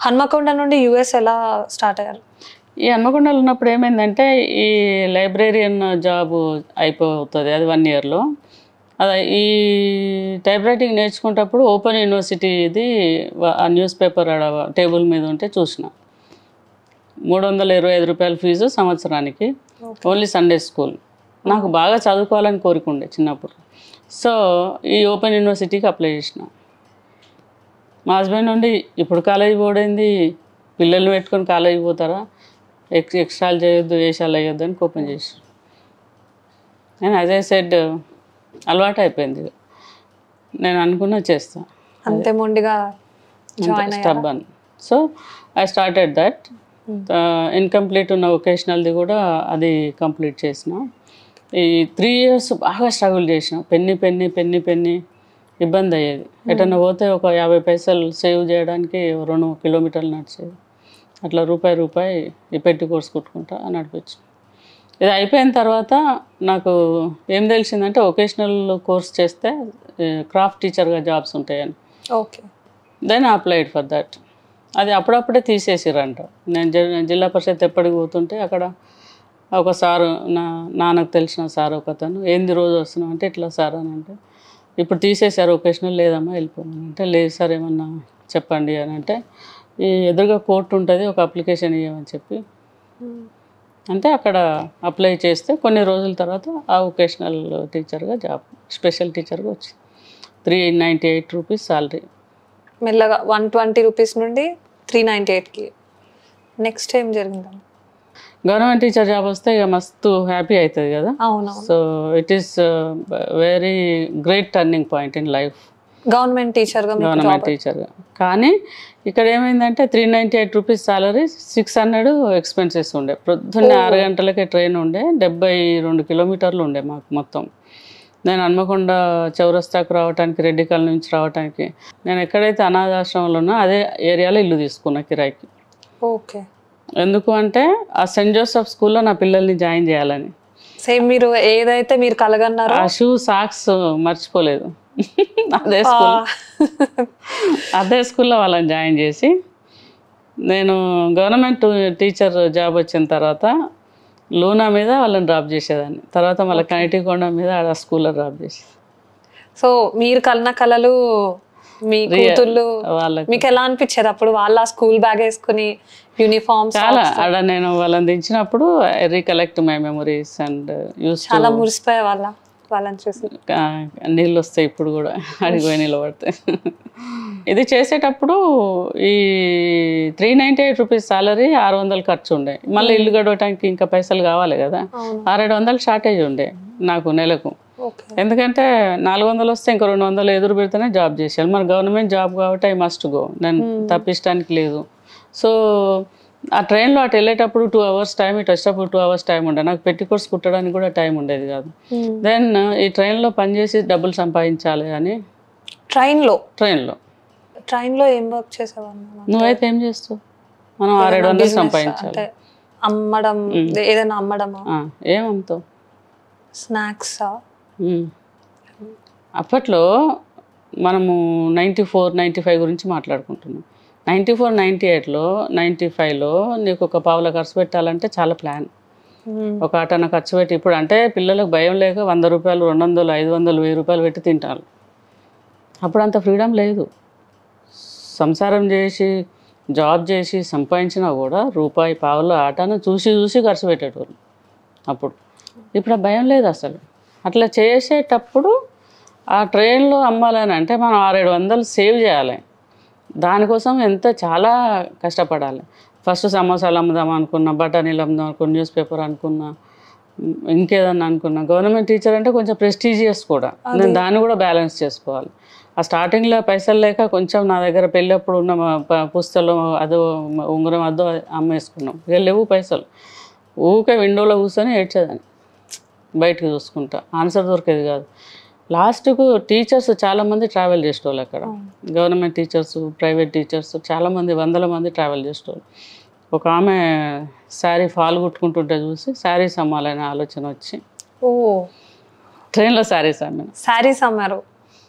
హన్మకొండ నుండి యూఎస్ ఎలా స్టార్ట్ అయ్యారు? ఈ హన్మకొండలో ఉన్నప్పుడు ఏమైందంటే ఈ లైబ్రేరియన్ జాబ్ అయిపోతుంది అది 1 ఇయర్లో. అదే ఈ టైప్ రైటింగ్ నేర్చుకునేటప్పుడు ఓపెన్ యూనివర్సిటీది ఆ న్యూస్ పేపర్ టేబుల్ మీద ఉంటే చూసిన. 325 రూపాయల ఫీజు సంవత్సరానికి, ఓన్లీ సండే స్కూల్. నాకు బాగా చదువుకోవాలని కోరుకుండే చిన్నప్పుడు. సో ఈ ఓపెన్ యూనివర్సిటీకి అప్లై చేసిన. మా హస్బెండ్ నుండి ఇప్పుడు కాలేజీ పోయింది, పిల్లల్ని పెట్టుకొని కాలేజీ పోతారా, ఎక్స్ట్రాలు చేయొద్దు, వేషాలు వేయొద్దు అని కోపం చేసి నేను యాజ్ ఐ సెడ్ అలవాటు అయిపోయింది. నేను అనుకున్నా చేస్తా అంతే మొండిగా stubborn. So I started that. Incomplete ఉన్న వొకేషనల్ది కూడా అది కంప్లీట్ చేసిన. ఈ 3 ఇయర్స్ బాగా స్ట్రగుల్ చేసిన. పెన్ని ఇబ్బంది అయ్యేది. ఎటన్నా పోతే ఒక 50 పైసలు సేవ్ చేయడానికి 2 కిలోమీటర్లు నడిచేది. అట్లా రూపాయి ఈ పెట్టి కోర్స్ కుట్టుకుంటా నడిపించు. ఇది అయిపోయిన తర్వాత నాకు ఏం తెలిసిందంటే వొకేషనల్ కోర్స్ చేస్తే క్రాఫ్ట్ టీచర్గా జాబ్స్ ఉంటాయని. Okay. Then applied for that. అది అప్పుడప్పుడే తీసేసిరంట. నేను జిల్లా పరిషత్ ఎప్పటికి పోతుంటే అక్కడ ఒక సారు, నాన్నకు తెలిసిన సార్ ఒకతను, ఏంది రోజు వస్తున్నావు అంటే ఇట్లా సార్ అని అంటే, ఇప్పుడు తీసేశారు వొకేషనల్, లేదమ్మా వెళ్ళిపోమని అంటే, లేదు సార్ ఏమన్నా చెప్పండి అని అంటే, ఈ ఎదురుగా కోర్టు ఉంటుంది, ఒక అప్లికేషన్ ఇవ్వమని చెప్పి అంటే అక్కడ అప్లై చేస్తే కొన్ని రోజుల తర్వాత ఆ వొకేషనల్ టీచర్గా జాబ్, స్పెషల్ టీచర్గా వచ్చింది. 398 రూపీస్ సాలరీ. మెల్లగా 120 రూపీస్ నుండి 398కి. నెక్స్ట్ ఏం జరిగిందమ్మా? గవర్నమెంట్ టీచర్ జాబ్ వస్తే ఇక మస్తు హ్యాపీ అవుతుంది కదా. So it is very great turning point in life. Government టీచర్గా. కానీ ఇక్కడ ఏమైందంటే 398 రూపీస్ సాలరీ, 600 ఎక్స్పెన్సెస్ ఉండే. పొద్దున్నే 6 గంటలకే ట్రైన్ ఉండే, 72 కిలోమీటర్లు ఉండే మాకు మొత్తం. నేను హన్మకొండ చౌరస్తాకు రావడానికి, రెడ్డి కాలనీ నుంచి రావడానికి, నేను ఎక్కడైతే అనాథాశ్రమంలో ఉన్నా అదే ఏరియాలో ఇల్లు తీసుకున్నా కిరాయికి. ఓకే. ఎందుకు అంటే ఆ సెయింట్ జోసెఫ్ స్కూల్లో నా పిల్లల్ని జాయిన్ చేయాలని. సేమ్ మీరు ఏదైతే మీరు కలగన్నారో ఆ షూ సాక్స్ మర్చిపోలేదు. అదే స్కూల్లో వాళ్ళని జాయిన్ చేసి, నేను గవర్నమెంట్ టీచర్ జాబ్ వచ్చిన తర్వాత లూనా మీద వాళ్ళని డ్రాప్ చేసేదాన్ని. తర్వాత మళ్ళీ కనిటికొండ మీద ఆ స్కూల్లో డ్రాప్ చేసేది. సో మీరు కలన కళలు మీ కూతుళ్ళు వాళ్ళకి మీకు ఎలా అనిపించేది అప్పుడు? వాళ్ళ స్కూల్ బ్యాగ్ వేసుకుని యూనిఫామ్ చాలా ఆడ నేను వాళ్ళని దించినప్పుడు I recollect my memories and చాలా మురిసిపోయే వాళ్ళని చూసి. నీళ్ళు వస్తాయి ఇప్పుడు కూడా అడిగిపోయి నిలబడతాయి. ఇది చేసేటప్పుడు ఈ 398 రూపీస్ సాలరీ, 600 ఖర్చు ఉండే. మళ్ళీ ఇల్లు గడవటానికి ఇంకా పైసలు కావాలి కదా. 600 షార్టేజ్ ఉండే నాకు నెలకు. ఎందుకంటే 400 వస్తే ఇంకా 200 ఎదురు పెడితేనే జాబ్ చేసేయాలి. మన గవర్నమెంట్ జాబ్ కాబట్టి ఐ మస్ట్ గో, నేను తప్పించడానికి లేదు. సో ఆ ట్రైన్లో అటు వెళ్ళేటప్పుడు 2 అవర్స్ టైం, ఇటు వచ్చేటప్పుడు 2 అవర్స్ టైం ఉండే. నాకు పెట్టి కోర్స్ కుట్టడానికి కూడా టైం ఉండేది కాదు. దెన్ ఈ ట్రైన్లో పనిచేసి డబ్బులు సంపాదించాలి అని. ట్రైన్లో ఏం వర్క్ చేసేవాళ్ళు? నువ్వైతే ఏం చేస్తావు? మనం 600 సంపాదించాలి. అమ్మడం, ఏదైనా అమ్మడమా? ఏమమ్ముతావు? స్నాక్సా? అప్పట్లో మనము 94, 95 గురించి మాట్లాడుకుంటున్నాం. 94, 98లో 95లో నీకు ఒక పావుల ఖర్చు పెట్టాలంటే చాలా ప్లాన్. ఒక ఆటన ఖర్చు పెట్టి, ఇప్పుడు అంటే పిల్లలకు భయం లేక 100 రూపాయలు, 200, 500, 1000 రూపాయలు పెట్టి తింటారు. అప్పుడు అంత ఫ్రీడమ్ లేదు. సంసారం చేసి జాబ్ చేసి సంపాదించినా కూడా రూపాయి పావుల ఆటను చూసి ఖర్చు పెట్టేటోళ్ళు అప్పుడు. ఇప్పుడు ఆ భయం లేదు అసలు. అట్లా చేసేటప్పుడు ఆ ట్రైన్లో అమ్మాలని అంటే మనం 600-700 సేవ్ చేయాలి. దానికోసం చాలా కష్టపడాలి. ఫస్ట్ సమోసాలు అమ్ముదాం అనుకున్నా, బఠానీలు అమ్ముదాం అనుకున్నా, న్యూస్ పేపర్ అనుకున్నా, ఇంకేదన్నా అనుకున్నా. గవర్నమెంట్ టీచర్ అంటే కొంచెం ప్రెస్టీజియస్ కూడా, నేను దాన్ని కూడా బ్యాలెన్స్ చేసుకోవాలి. ఆ స్టార్టింగ్లో పైసలు లేక కొంచెం నా దగ్గర పెళ్ళప్పుడు ఉన్న పుస్తకం అదో ఉంగరం అదో అమ్మేసుకున్నాం. ఇక లేవు పైసలు. ఊకే విండోలో కూర్చొని ఏడ్చేదాన్ని, బయటకు చూసుకుంటా. ఆన్సర్ దొరికేది కాదు. లాస్ట్కు టీచర్స్ చాలామంది ట్రావెల్ చేసేవాళ్ళు అక్కడ. గవర్నమెంట్ టీచర్స్, ప్రైవేట్ టీచర్స్ చాలామంది, 100 మంది ట్రావెల్ చేసేవాళ్ళు. ఒక ఆమె శారీ ఫాల్ కుట్టుకుంటుంటే చూసి శారీస్ అమ్మాలనే ఆలోచన వచ్చి ట్రైన్లో శారీస్ అమ్మారు.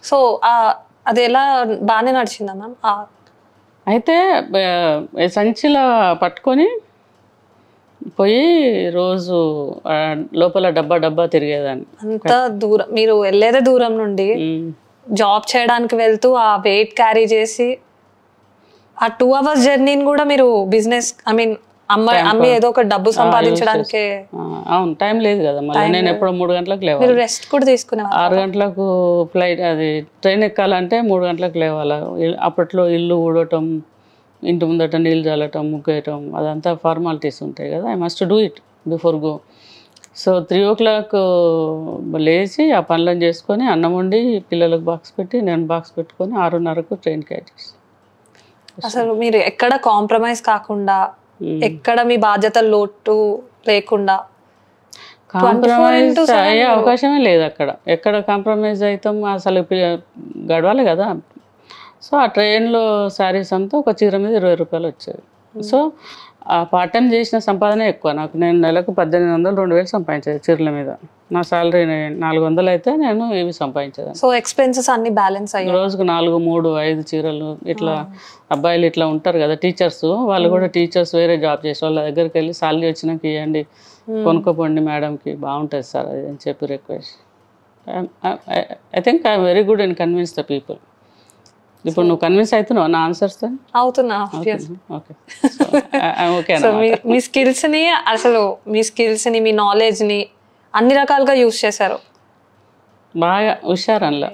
సో అది ఎలా బాగానే నడిచిందా మ్యామ్? అయితే సంచిలో పట్టుకొని పోయి రోజు లోపల డబ్బా తిరిగేదాన్ని. అంత దూరం మీరు వెళ్ళేదే దూరం నుండి జాబ్ చేయడానికి వెళ్తూ ఆ వెయిట్ క్యారీ చేసి ఆ 2 hours జర్నీని కూడా మీరు బిజినెస్ అమ్మి ఏదో ఒక డబ్బు సంపాదించడానికి. అవును, టైం లేదు కదా మళ్ళీ. నేను ఎప్పుడో 3 గంటలకు లేవాలి. మీరు రెస్ట్ కూడా తీసుకునేవారు. 6 గంటలకు ఫ్లైట్, అది ట్రైన్ ఎక్కాలంటే 3 గంటలకు లేవాలి. అప్పట్లో ఇల్లు ఊడటం, ఇంటి ముందట నీళ్ళు చల్లటం, ముగ్గేయటం, అదంతా ఫార్మాలిటీస్ ఉంటాయి కదా. I must do it before go. So 3 o'clock లేచి ఆ పనులను చేసుకొని అన్నం వండి పిల్లలకు బాక్స్ పెట్టి నేను బాక్స్ పెట్టుకొని 6:30కు ట్రైన్ క్యాచ్ చేస్తాను. అసలు మీరు ఎక్కడ కాంప్రమైజ్ కాకుండా, ఎక్కడ మీ బాధ్యతలు లోటు లేకుండా కాంప్రమైజ్ అయ్యే అవకాశమే లేదు అక్కడ. ఎక్కడ కాంప్రమైజ్ అవుతాం, అసలు గడవాలి కదా. సో ఆ ట్రైన్లో శారీస్ అంతా ఒక చీర మీద 20 రూపాయలు వచ్చేది. సో ఆ పార్ట్ టైం చేసిన సంపాదన ఎక్కువ నాకు. నేను నెలకు 1800 2000 సంపాదించేది చీరల మీద. నా శాలరీ 400 అయితే నేను ఇవి సంపాదించేదాన్ని. సో ఎక్స్పెన్సెస్ అన్ని బ్యాలెన్స్ అయ్యాయి. రోజుకు 4, 3, 5 చీరలు. ఇట్లా అబ్బాయిలు ఇట్లా ఉంటారు కదా టీచర్స్, వాళ్ళు కూడా టీచర్స్ వేరే జాబ్ చేసే వాళ్ళ దగ్గరికి వెళ్ళి శాలరీ వచ్చినాక ఇవ్వండి, కొనుక్కోపోండి మేడంకి, బాగుంటుంది సార్ అది అని చెప్పి request. I think I'm very good in convince the people. ఇప్పుడు నువ్వు కన్విన్స్ అవుతున్నావు నా ఆన్సర్స్? అవుతున్నా. ఓకే. మీ స్కిల్స్ని, అసలు మీ స్కిల్స్ని, మీ నాలెడ్జ్ని అన్ని రకాలుగా యూజ్ చేశారు. బాగా హుషారు అందులో.